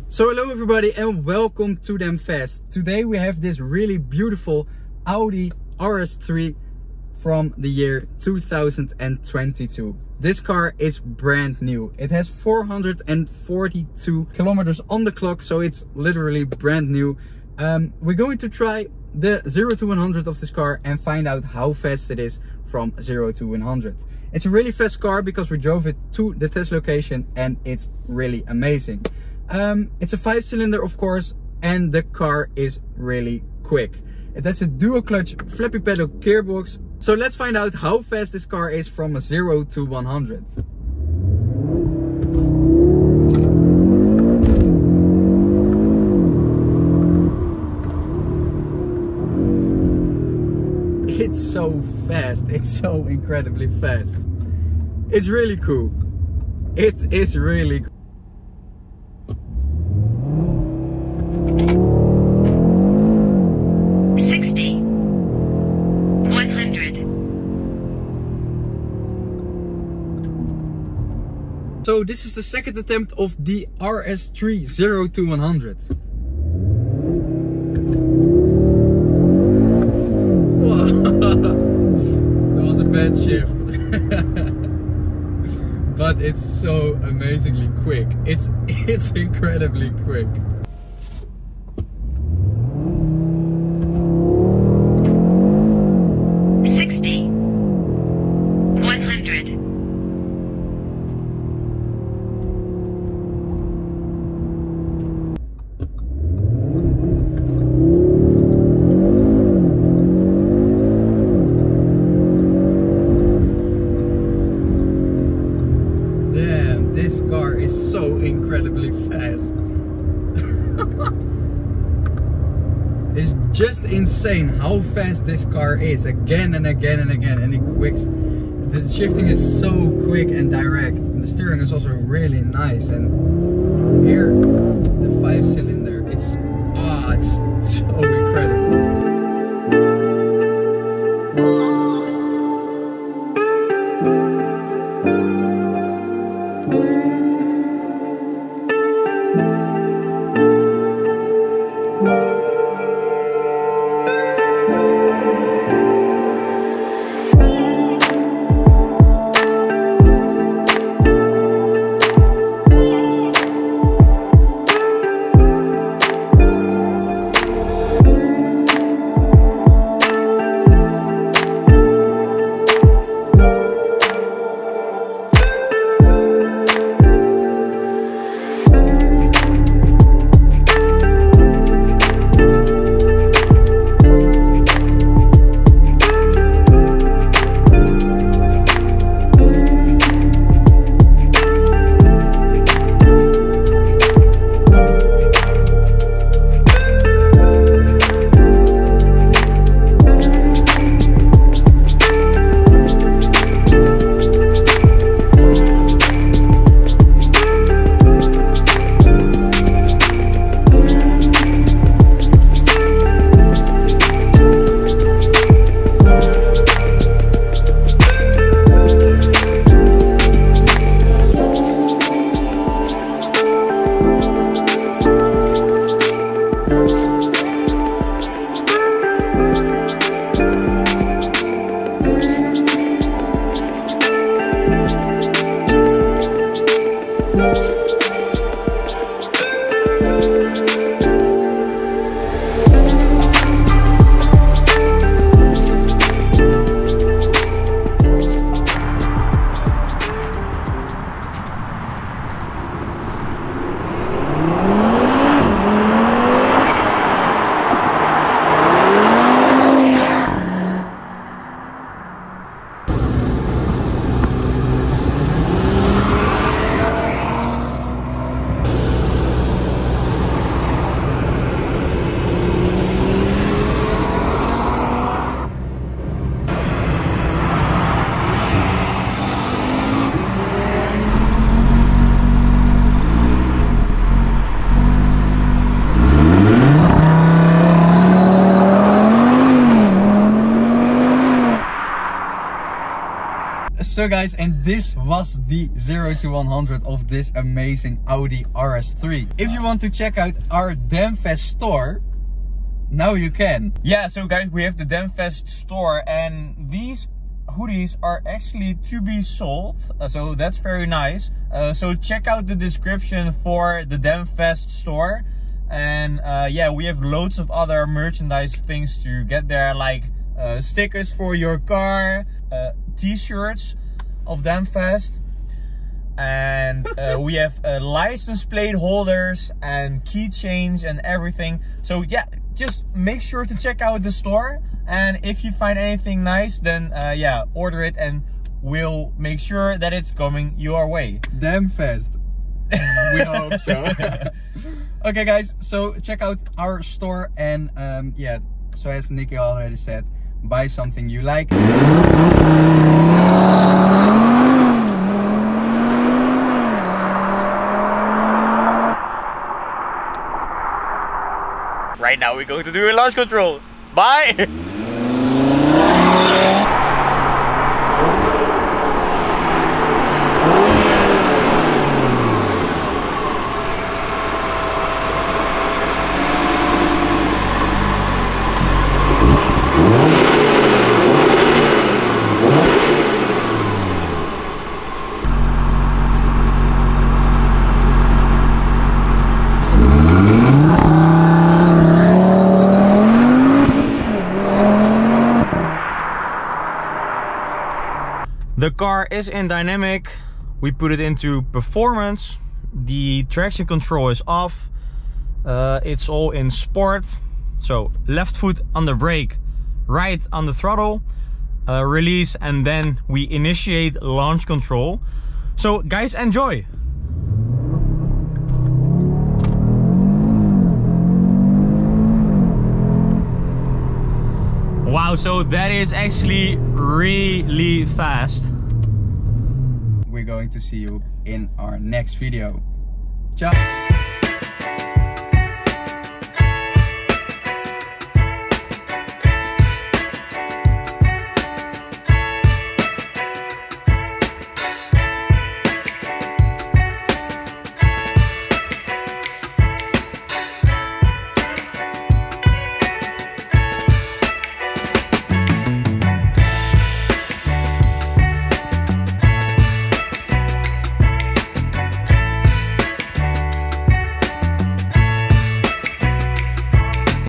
So hello everybody and welcome to Them Fast. Today we have this really beautiful Audi RS3 from the year 2022. This car is brand new. It has 442 kilometers on the clock, so it's literally brand new. We're going to try the 0 to 100 of this car and find out how fast it is from 0 to 100. It's a really fast car because we drove it to the test location and it's really amazing. It's a 5-cylinder, of course, and the car is really quick. It has a dual clutch flappy pedal gearbox. So let's find out how fast this car is from a 0 to 100. It's so fast. It's so incredibly fast. It's really cool. It is really cool. So this is the second attempt of the RS3 0 to 100. Whoa. That was a bad shift. But it's so amazingly quick. It's incredibly quick. This car is so incredibly fast. It's just insane how fast this car is, again and again and again, and the shifting is so quick and direct. The steering is also really nice, and here the 5-cylinder, it's so incredible. go guys, and this was the 0 to 100 of this amazing Audi RS3. If you want to check out our DamnFest store, now you can. Yeah, so guys, we have the DamnFest store, and these hoodies are actually to be sold, so that's very nice. So check out the description for the DamnFest store, and yeah, we have loads of other merchandise things to get there, like stickers for your car, t-shirts of DamnFest, and we have license plate holders and keychains and everything. So yeah, just make sure to check out the store, and if you find anything nice, then yeah, order it and we'll make sure that it's coming your way. DamnFest. We hope so. Okay guys, so check out our store, and yeah, so as Nicky already said, buy something you like. Right now we're going to do a launch control. Bye! The car is in dynamic. We put it into performance. The traction control is off. It's all in sport. So left foot on the brake, right on the throttle, release, and then we initiate launch control. So guys, enjoy. Wow, so that is actually really fast. We're going to see you in our next video. Ciao!